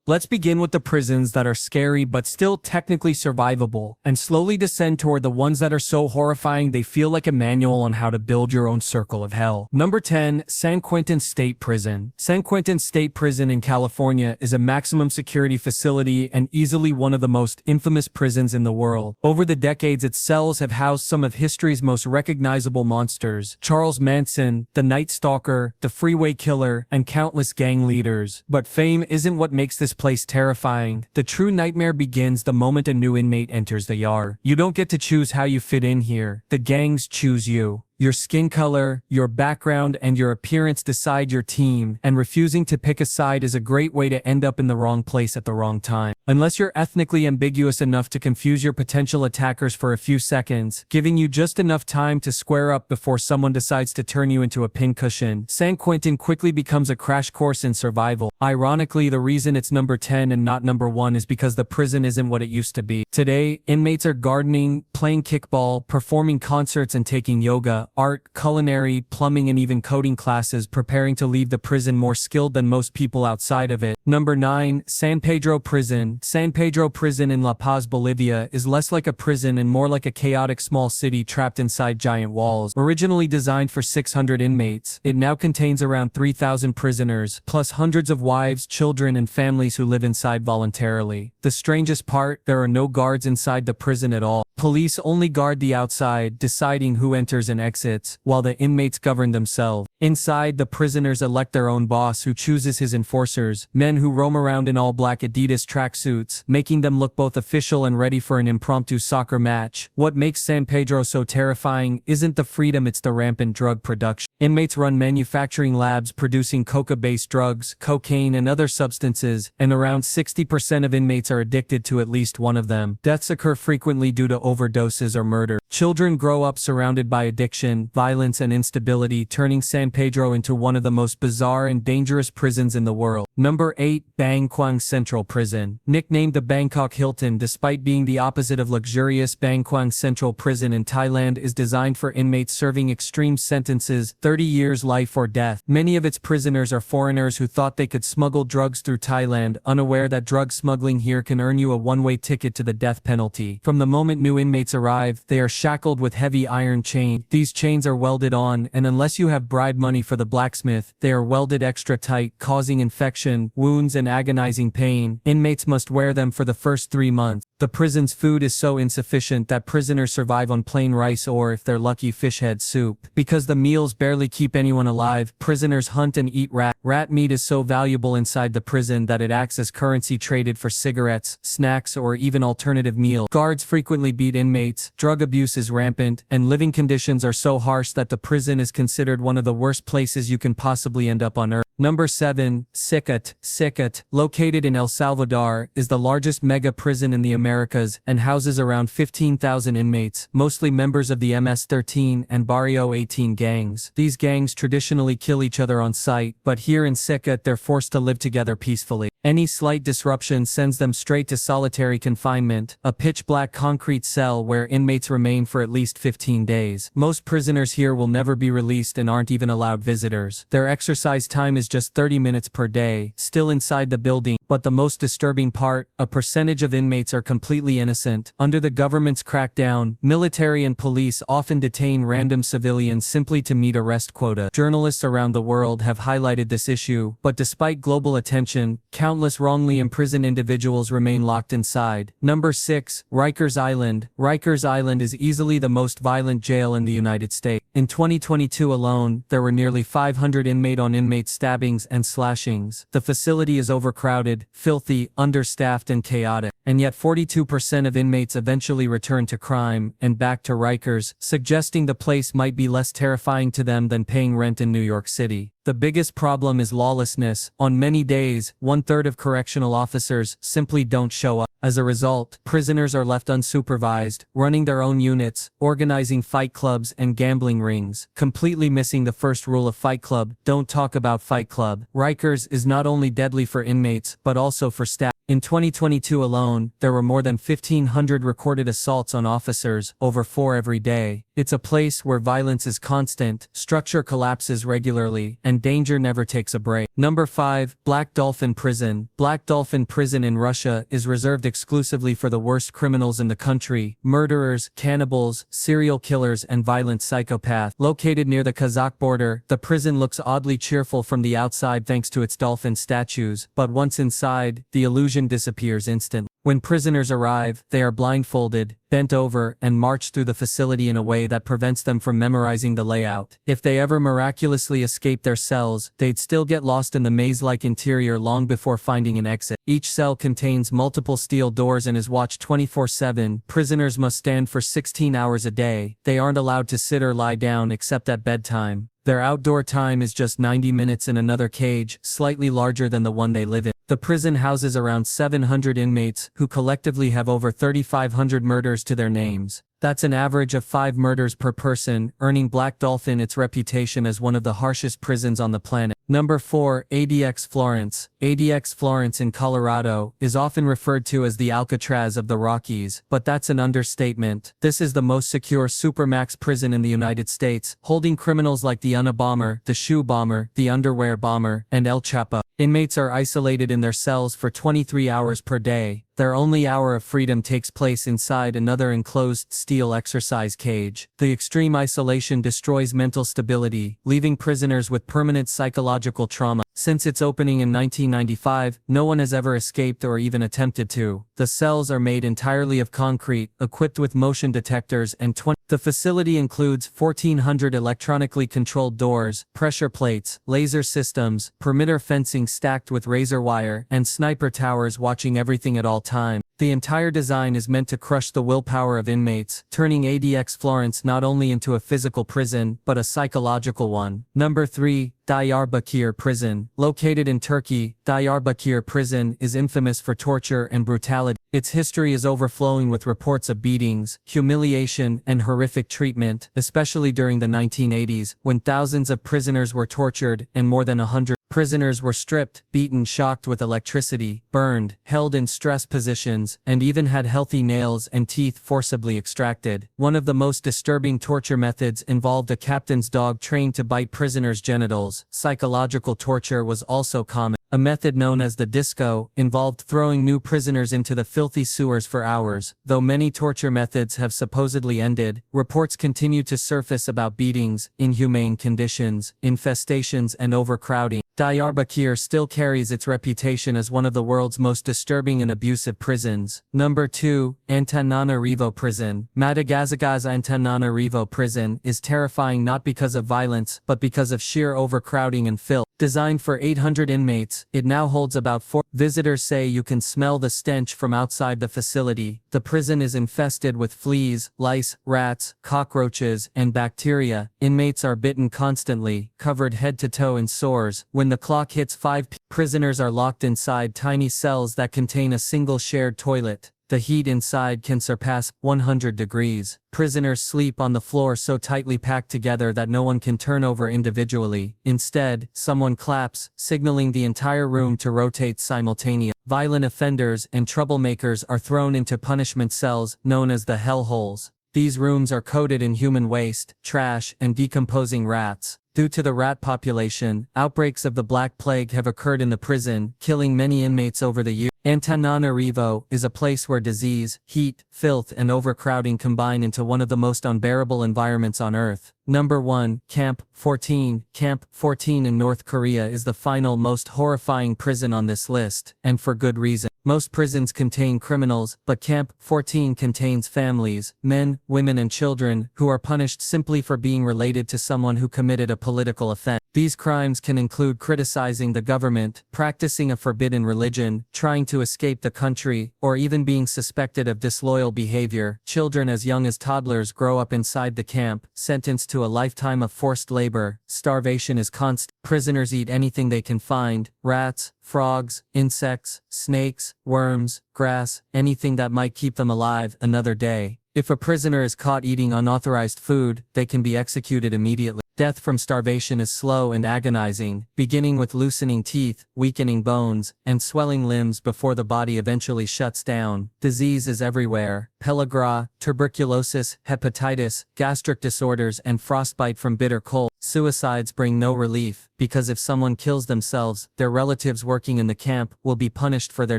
Let's begin with the prisons that are scary but still technically survivable, and slowly descend toward the ones that are so horrifying they feel like a manual on how to build your own circle of hell. Number 10. San Quentin State Prison. San Quentin State Prison in California is a maximum security facility and easily one of the most infamous prisons in the world. Over the decades, its cells have housed some of history's most recognizable monsters: Charles Manson, the Night Stalker, the Freeway Killer, and countless gang leaders. But fame isn't what makes this place terrifying. The true nightmare begins the moment a new inmate enters the yard. You don't get to choose how you fit in here. The gangs choose you. Your skin color, your background, and your appearance decide your team, and refusing to pick a side is a great way to end up in the wrong place at the wrong time. Unless you're ethnically ambiguous enough to confuse your potential attackers for a few seconds, giving you just enough time to square up before someone decides to turn you into a pincushion, San Quentin quickly becomes a crash course in survival. Ironically, the reason it's number 10 and not number 1 is because the prison isn't what it used to be. Today, inmates are gardening, playing kickball, performing concerts, and taking yoga, art, culinary, plumbing, and even coding classes, preparing to leave the prison more skilled than most people outside of it. Number 9. San Pedro Prison. San Pedro Prison in La Paz, Bolivia is less like a prison and more like a chaotic small city trapped inside giant walls. Originally designed for 600 inmates, it now contains around 3,000 prisoners, plus hundreds of wives, children, and families who live inside voluntarily. The strangest part, there are no guards inside the prison at all. Police only guard the outside, deciding who enters and exits, while the inmates govern themselves. Inside, the prisoners elect their own boss who chooses his enforcers, men who roam around in all black Adidas tracksuits, making them look both official and ready for an impromptu soccer match. What makes San Pedro so terrifying isn't the freedom, it's the rampant drug production. Inmates run manufacturing labs producing coca-based drugs, cocaine, and other substances, and around 60% of inmates are addicted to at least one of them. Deaths occur frequently due to overdoses or murder. Children grow up surrounded by addiction, violence, and instability, turning San Pedro into one of the most bizarre and dangerous prisons in the world. Number 8. Bang Kwang Central Prison. Nicknamed the Bangkok Hilton, despite being the opposite of luxurious, Bang Kwang Central Prison in Thailand is designed for inmates serving extreme sentences, 30 years life or death. Many of its prisoners are foreigners who thought they could smuggle drugs through Thailand, unaware that drug smuggling here can earn you a one-way ticket to the death penalty. From the moment new inmates arrive, they are shackled with heavy iron chains. These chains are welded on, and unless you have bribe money for the blacksmith, they are welded extra tight, causing infection, wounds, and agonizing pain. Inmates must wear them for the first 3 months. The prison's food is so insufficient that prisoners survive on plain rice or, if they're lucky, fish head soup. Because the meals barely keep anyone alive, prisoners hunt and eat rat. Rat meat is so valuable inside the prison that it acts as currency traded for cigarettes, snacks, or even alternative meals. Guards frequently beat inmates, drug abuse is rampant, and living conditions are so harsh that the prison is considered one of the worst places you can possibly end up on earth. Number 7. Sicat. Sicat, located in El Salvador, is the largest mega prison in the Americas and houses around 15,000 inmates, mostly members of the MS-13 and Barrio 18 gangs. These gangs traditionally kill each other on sight, but here in Sicat they're forced to live together peacefully. Any slight disruption sends them straight to solitary confinement, a pitch-black concrete cell where inmates remain for at least 15 days. Most prisoners here will never be released and aren't even allowed visitors. Their exercise time is just 30 minutes per day, still inside the building. But the most disturbing part, a percentage of inmates are completely innocent. Under the government's crackdown, military and police often detain random civilians simply to meet arrest quota. Journalists around the world have highlighted this issue, but despite global attention, countless wrongly imprisoned individuals remain locked inside. Number 6. Rikers Island. Rikers Island is easily the most violent jail in the United States. In 2022 alone, there were nearly 500 inmate-on-inmate stabbings and slashings. The facility is overcrowded, filthy, understaffed, and chaotic. And yet 42% of inmates eventually return to crime and back to Rikers, suggesting the place might be less terrifying to them than paying rent in New York City. The biggest problem is lawlessness. On many days, 1/3 of correctional officers simply don't show up. As a result, prisoners are left unsupervised, running their own units, organizing fight clubs and gambling rings, completely missing the first rule of Fight Club: don't talk about Fight Club. Rikers is not only deadly for inmates, but also for staff. In 2022 alone, there were more than 1,500 recorded assaults on officers, over 4 every day. It's a place where violence is constant, structure collapses regularly, and and danger never takes a break. Number 5. Black Dolphin Prison. Black Dolphin Prison in Russia is reserved exclusively for the worst criminals in the country: murderers, cannibals, serial killers, and violent psychopaths. Located near the Kazakh border, the prison looks oddly cheerful from the outside thanks to its dolphin statues, but once inside, the illusion disappears instantly. When prisoners arrive, they are blindfolded, bent over, and marched through the facility in a way that prevents them from memorizing the layout. If they ever miraculously escape their cells, they'd still get lost in the maze-like interior long before finding an exit. Each cell contains multiple steel doors and is watched 24/7. Prisoners must stand for 16 hours a day. They aren't allowed to sit or lie down except at bedtime. Their outdoor time is just 90 minutes in another cage, slightly larger than the one they live in. The prison houses around 700 inmates, who collectively have over 3,500 murders to their names. That's an average of 5 murders per person, earning Black Dolphin its reputation as one of the harshest prisons on the planet. Number 4. ADX Florence. ADX Florence in Colorado is often referred to as the Alcatraz of the Rockies, but that's an understatement. This is the most secure supermax prison in the United States, holding criminals like the Unabomber, the Shoe Bomber, the Underwear Bomber, and El Chapo. Inmates are isolated in their cells for 23 hours per day. Their only hour of freedom takes place inside another enclosed steel exercise cage. The extreme isolation destroys mental stability, leaving prisoners with permanent psychological trauma. Since its opening in 1995, no one has ever escaped or even attempted to. The cells are made entirely of concrete, equipped with motion detectors and The facility includes 1,400 electronically controlled doors, pressure plates, laser systems, perimeter fencing stacked with razor wire, and sniper towers watching everything at all times. The entire design is meant to crush the willpower of inmates, turning ADX Florence not only into a physical prison, but a psychological one. Number 3. Diyarbakir Prison. Located in Turkey, Diyarbakir Prison is infamous for torture and brutality. Its history is overflowing with reports of beatings, humiliation, and horrific treatment, especially during the 1980s, when thousands of prisoners were tortured and more than 100 prisoners were stripped, beaten, shocked with electricity, burned, held in stress positions, and even had healthy nails and teeth forcibly extracted. One of the most disturbing torture methods involved a captain's dog trained to bite prisoners' genitals. Psychological torture was also common. A method known as the disco involved throwing new prisoners into the filthy sewers for hours. Though many torture methods have supposedly ended, reports continue to surface about beatings, inhumane conditions, infestations, and overcrowding. Diyarbakir still carries its reputation as one of the world's most disturbing and abusive prisons. Number 2. Antananarivo Prison. Madagascar's Antananarivo Prison is terrifying not because of violence, but because of sheer overcrowding and filth. Designed for 800 inmates, it now holds about 4. Visitors say you can smell the stench from outside the facility. The prison is infested with fleas, lice, rats, cockroaches, and bacteria. Inmates are bitten constantly, covered head to toe in sores. When the clock hits 5 p.m., prisoners are locked inside tiny cells that contain a single shared toilet. The heat inside can surpass 100 degrees. Prisoners sleep on the floor so tightly packed together that no one can turn over individually. Instead, someone claps, signaling the entire room to rotate simultaneously. Violent offenders and troublemakers are thrown into punishment cells, known as the hell holes. These rooms are coated in human waste, trash, and decomposing rats. Due to the rat population, outbreaks of the Black Plague have occurred in the prison, killing many inmates over the years. Antananarivo is a place where disease, heat, filth, and overcrowding combine into one of the most unbearable environments on Earth. Number 1. Camp 14. Camp 14 in North Korea is the final most horrifying prison on this list, and for good reason. Most prisons contain criminals, but Camp 14 contains families, men, women, and children, who are punished simply for being related to someone who committed a political offense. These crimes can include criticizing the government, practicing a forbidden religion, trying to escape the country, or even being suspected of disloyal behavior. Children as young as toddlers grow up inside the camp, sentenced to a lifetime of forced labor. Starvation is constant. Prisoners eat anything they can find: rats, frogs, insects, snakes, worms, grass, anything that might keep them alive another day. If a prisoner is caught eating unauthorized food, they can be executed immediately. Death from starvation is slow and agonizing, beginning with loosening teeth, weakening bones, and swelling limbs before the body eventually shuts down. Disease is everywhere: pellagra, tuberculosis, hepatitis, gastric disorders, and frostbite from bitter cold. Suicides bring no relief. because if someone kills themselves, their relatives working in the camp will be punished for their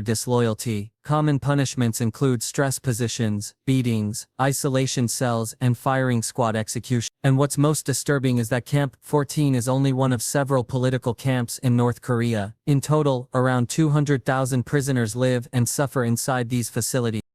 disloyalty. Common punishments include stress positions, beatings, isolation cells, and firing squad execution. And what's most disturbing is that Camp 14 is only one of several political camps in North Korea. In total, around 200,000 prisoners live and suffer inside these facilities.